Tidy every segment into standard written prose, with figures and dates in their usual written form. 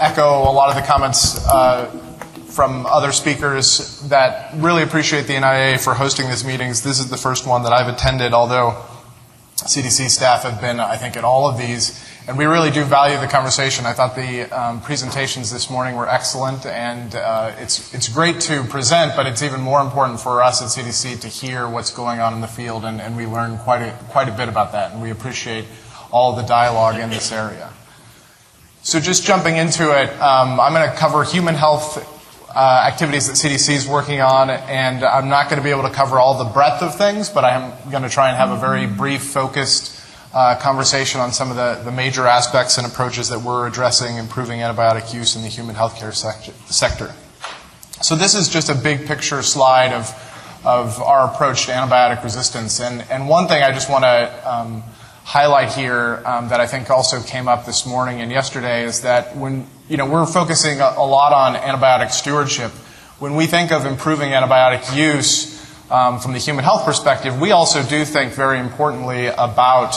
echo a lot of the comments from other speakers that really appreciate the NIAA for hosting these meetings. This is the first one that I've attended, although CDC staff have been, I think, at all of these. And we really do value the conversation. I thought the presentations this morning were excellent, and it's great to present, but it's even more important for us at CDC to hear what's going on in the field, and we learn quite a bit about that, and we appreciate all the dialogue in this area. So just jumping into it, I'm going to cover human health activities that CDC is working on, and I'm not going to be able to cover all the breadth of things, but I'm going to try and have a very brief, focused conversation on some of the major aspects and approaches that we're addressing improving antibiotic use in the human healthcare sector. So this is just a big picture slide of our approach to antibiotic resistance, and one thing I just want to highlight here that I think also came up this morning and yesterday is that when we're focusing a lot on antibiotic stewardship. When we think of improving antibiotic use from the human health perspective, we also do think very importantly about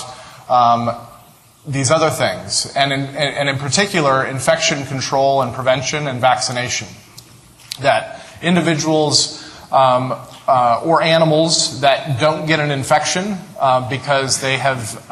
these other things, and in particular, infection control and prevention and vaccination. That individuals or animals that don't get an infection because they have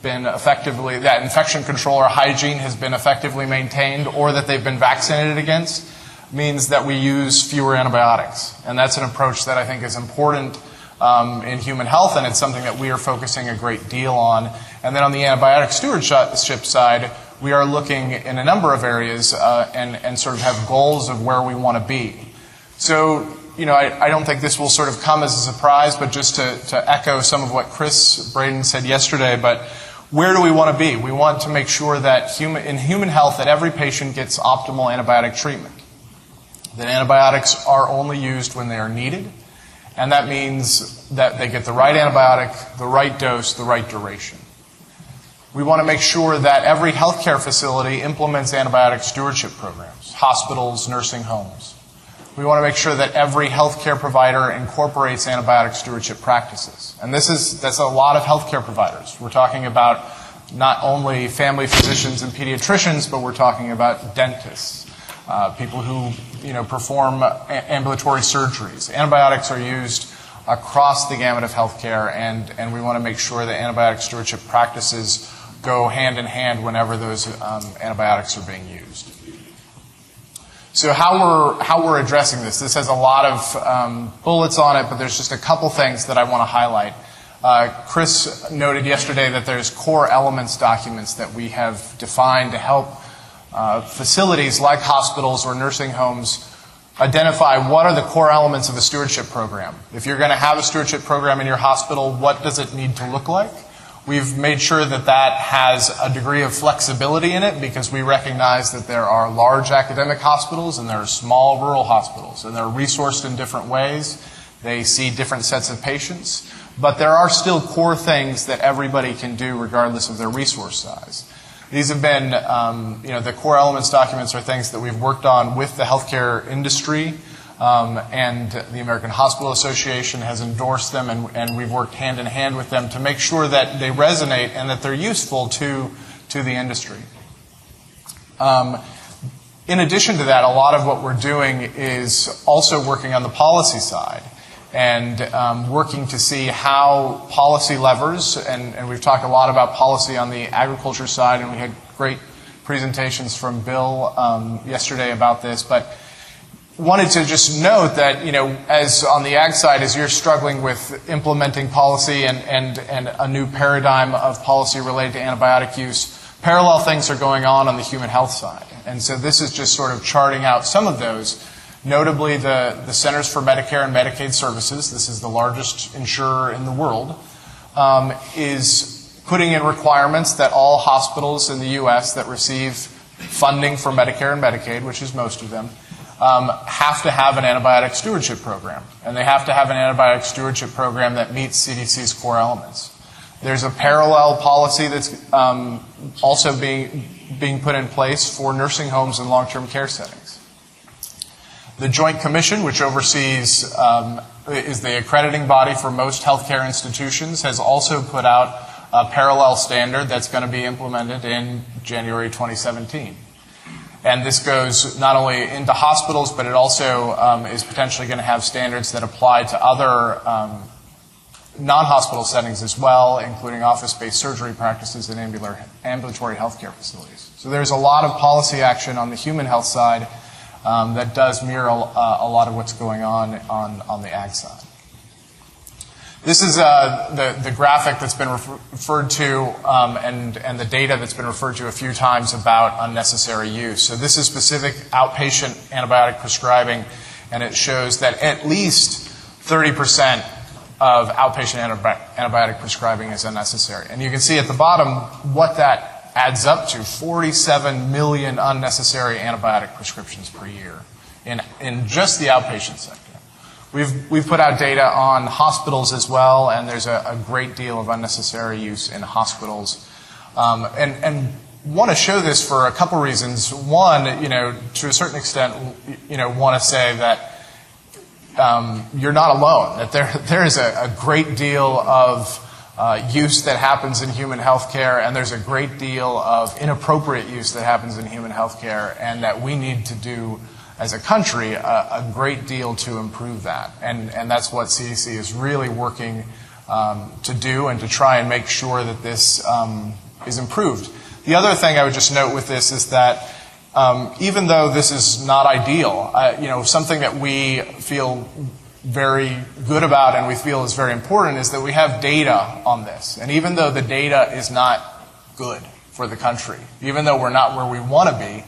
been effectively, that infection control or hygiene has been effectively maintained, or that they've been vaccinated against, means that we use fewer antibiotics. And that's an approach that I think is important in human health, and it's something that we are focusing a great deal on. And then on the antibiotic stewardship side, we are looking in a number of areas and sort of have goals of where we want to be. So, I don't think this will sort of come as a surprise, but just to echo some of what Chris Braden said yesterday, but where do we want to be? We want to make sure that in human health that every patient gets optimal antibiotic treatment. That antibiotics are only used when they are needed, and that means that they get the right antibiotic, the right dose, the right duration. We want to make sure that every healthcare facility implements antibiotic stewardship programs, hospitals, nursing homes. We want to make sure that every healthcare provider incorporates antibiotic stewardship practices. And that's a lot of healthcare providers. We're talking about not only family physicians and pediatricians, but we're talking about dentists, people who perform ambulatory surgeries. Antibiotics are used across the gamut of healthcare, and we want to make sure that antibiotic stewardship practices go hand in hand whenever those antibiotics are being used. So how we're addressing this. This has a lot of bullets on it, but there's just a couple things that I want to highlight. Chris noted yesterday that there's core elements documents that we have defined to help facilities like hospitals or nursing homes identify what are the core elements of a stewardship program. If you're going to have a stewardship program in your hospital, what does it need to look like? We've made sure that that has a degree of flexibility in it because we recognize that there are large academic hospitals and there are small rural hospitals, and they're resourced in different ways. They see different sets of patients, but there are still core things that everybody can do regardless of their resource size. These have been, the core elements documents are things that we've worked on with the healthcare industry, and the American Hospital Association has endorsed them, and we've worked hand in hand with them to make sure that they resonate and that they're useful to the industry. In addition to that, a lot of what we're doing is also working on the policy side and working to see how policy levers, and we've talked a lot about policy on the agriculture side, and we had great presentations from Bill yesterday about this, but wanted to just note that, as on the ag side, as you're struggling with implementing policy and a new paradigm of policy related to antibiotic use, parallel things are going on the human health side. And so this is just sort of charting out some of those, notably the Centers for Medicare and Medicaid Services, this is the largest insurer in the world, is putting in requirements that all hospitals in the U.S. that receive funding for Medicare and Medicaid, which is most of them, have to have an antibiotic stewardship program. And they have to have an antibiotic stewardship program that meets CDC's core elements. There's a parallel policy that's also being put in place for nursing homes and long-term care settings. The Joint Commission, which oversees, is the accrediting body for most healthcare institutions, has also put out a parallel standard that's going to be implemented in January 2017. And this goes not only into hospitals, but it also is potentially going to have standards that apply to other non-hospital settings as well, including office-based surgery practices and ambulatory healthcare facilities. So there's a lot of policy action on the human health side that does mirror a lot of what's going on the ag side. This is the graphic that's been referred to and the data that's been referred to a few times about unnecessary use. So this is specific outpatient antibiotic prescribing, and it shows that at least 30% of outpatient antibiotic prescribing is unnecessary. And you can see at the bottom what that adds up to: 47 million unnecessary antibiotic prescriptions per year in just the outpatient sector. We've put out data on hospitals as well, and there's a great deal of unnecessary use in hospitals. And want to show this for a couple reasons. One, to a certain extent, want to say that you're not alone, that there is a great deal of use that happens in human healthcare, and there's a great deal of inappropriate use that happens in human healthcare, and that we need to do, as a country, a great deal to improve that. And that's what CDC is really working to do, and to try and make sure that this is improved. The other thing I would just note with this is that even though this is not ideal, something that we feel very good about and we feel is very important is that we have data on this. And even though the data is not good for the country, even though we're not where we want to be,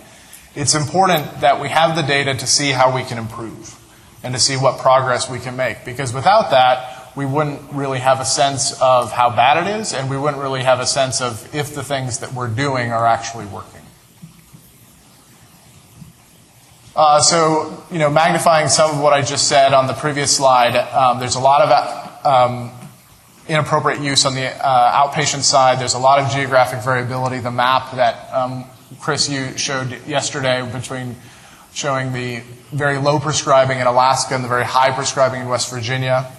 it's important that we have the data to see how we can improve and to see what progress we can make. Because without that, we wouldn't really have a sense of how bad it is, and we wouldn't really have a sense of if the things that we're doing are actually working. So, magnifying some of what I just said on the previous slide, there's a lot of inappropriate use on the outpatient side. There's a lot of geographic variability. The map that Chris, you showed yesterday between showing the very low prescribing in Alaska and the very high prescribing in West Virginia.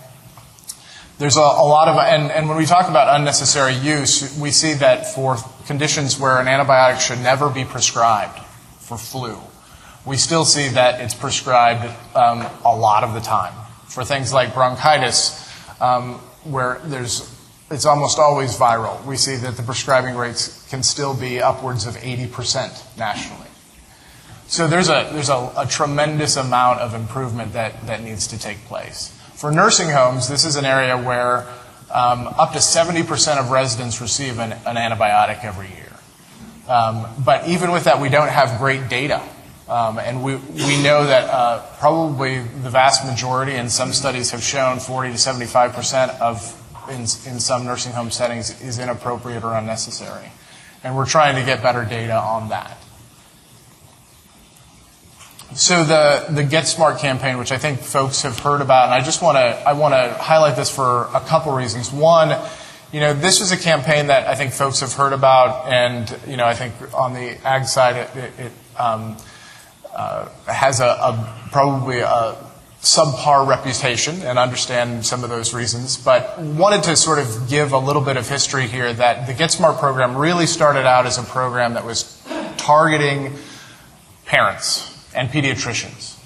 There's a lot of, and when we talk about unnecessary use, we see that for conditions where an antibiotic should never be prescribed, for flu, we still see that it's prescribed a lot of the time. For things like bronchitis, where it's almost always viral, we see that the prescribing rates can still be upwards of 80% nationally. So there's a tremendous amount of improvement that needs to take place. For nursing homes, this is an area where up to 70% of residents receive an antibiotic every year. But even with that, we don't have great data. And we know that probably the vast majority, and some studies have shown 40 to 75% of in some nursing home settings is inappropriate or unnecessary. And we're trying to get better data on that. So the Get Smart campaign, which I think folks have heard about, and I want to highlight this for a couple reasons. One, this was a campaign that I think folks have heard about, and I think on the ag side it has probably a subpar reputation, and understand some of those reasons, but wanted to sort of give a little bit of history here that the Get Smart program really started out as a program that was targeting parents and pediatricians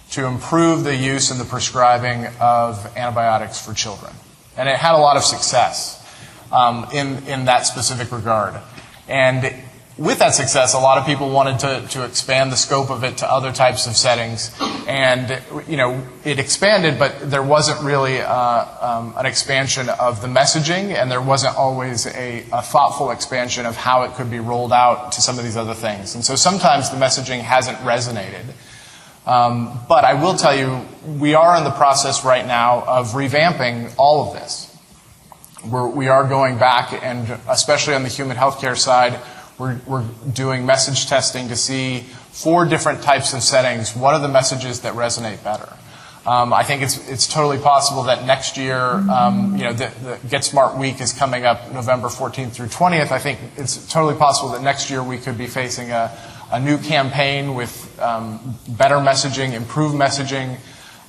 to improve the use and the prescribing of antibiotics for children. And it had a lot of success in that specific regard. And with that success, a lot of people wanted to expand the scope of it to other types of settings. And, it expanded, but there wasn't really an expansion of the messaging, and there wasn't always a thoughtful expansion of how it could be rolled out to some of these other things. And so sometimes the messaging hasn't resonated. But I will tell you, we are in the process right now of revamping all of this. We are going back, and especially on the human healthcare side, we're doing message testing to see for different types of settings, what are the messages that resonate better. I think it's totally possible that next year, the Get Smart Week is coming up November 14th through 20th. I think it's totally possible that next year we could be facing a new campaign with better messaging, improved messaging,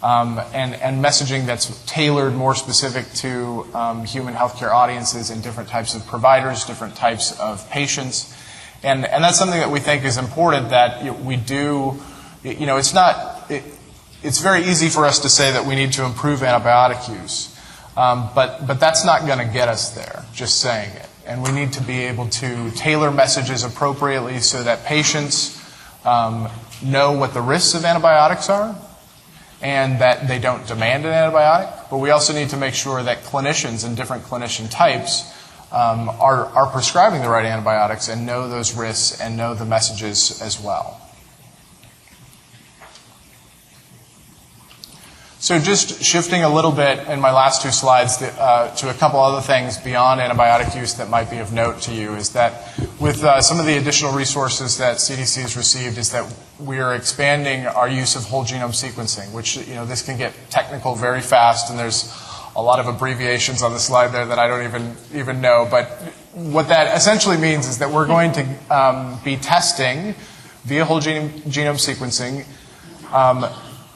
and messaging that's tailored more specific to human healthcare audiences and different types of providers, different types of patients. And that's something that we think is important, that we do, it's very easy for us to say that we need to improve antibiotic use. But that's not going to get us there, just saying it. And we need to be able to tailor messages appropriately so that patients know what the risks of antibiotics are and that they don't demand an antibiotic. But we also need to make sure that clinicians and different clinician types are prescribing the right antibiotics and know those risks and know the messages as well. So just shifting a little bit in my last two slides to a couple other things beyond antibiotic use that might be of note to you is that with some of the additional resources that CDC has received is that we are expanding our use of whole genome sequencing, which, this can get technical very fast, and there's a lot of abbreviations on the slide there that I don't even know. But what that essentially means is that we're going to be testing via whole genome sequencing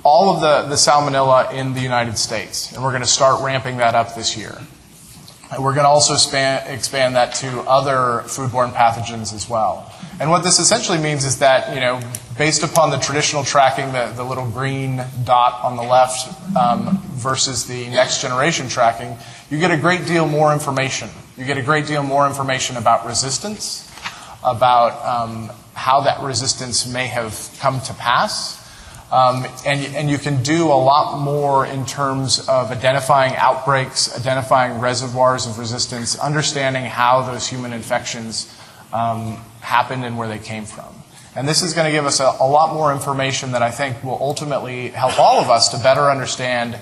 all of the salmonella in the United States. And we're going to start ramping that up this year. And we're going to also expand that to other foodborne pathogens as well. And what this essentially means is that, based upon the traditional tracking, the little green dot on the left versus the next generation tracking, you get a great deal more information. You get a great deal more information about resistance, about how that resistance may have come to pass. And you can do a lot more in terms of identifying outbreaks, identifying reservoirs of resistance, understanding how those human infections happened and where they came from. And this is going to give us a lot more information that I think will ultimately help all of us to better understand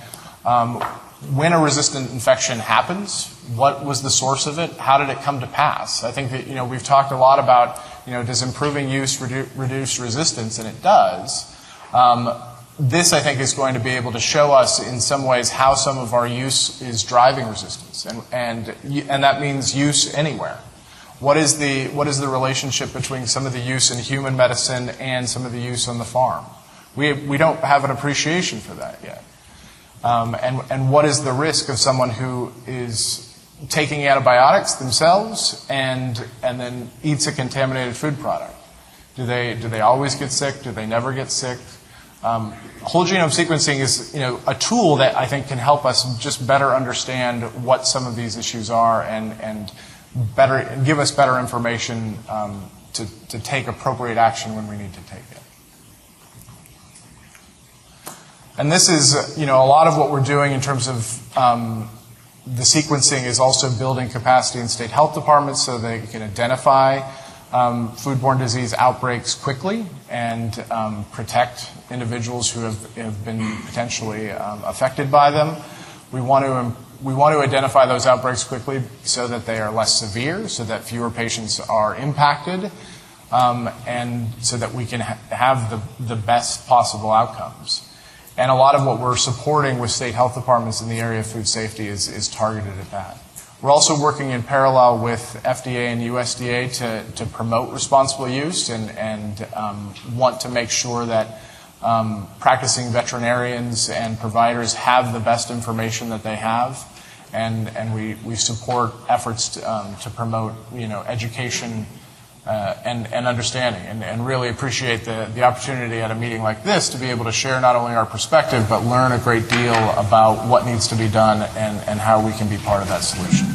when a resistant infection happens, what was the source of it, how did it come to pass. I think that we've talked a lot about does improving use reduce resistance, and it does. This, I think, is going to be able to show us in some ways how some of our use is driving resistance, and that means use anywhere. What is the relationship between some of the use in human medicine and some of the use on the farm? We don't have an appreciation for that yet. And what is the risk of someone who is taking antibiotics themselves and then eats a contaminated food product? Do they always get sick? Do they never get sick? Whole genome sequencing is a tool that I think can help us just better understand what some of these issues are and give us better information to take appropriate action when we need to take it. And this is a lot of what we're doing in terms of the sequencing is also building capacity in state health departments so they can identify foodborne disease outbreaks quickly and protect individuals who have been potentially affected by them. We want to identify those outbreaks quickly so that they are less severe, so that fewer patients are impacted, and so that we can have the best possible outcomes. And a lot of what we're supporting with state health departments in the area of food safety is targeted at that. We're also working in parallel with FDA and USDA to promote responsible use and want to make sure that practicing veterinarians and providers have the best information that they have. And we support efforts to promote education and understanding, and really appreciate the opportunity at a meeting like this to be able to share not only our perspective but learn a great deal about what needs to be done and how we can be part of that solution.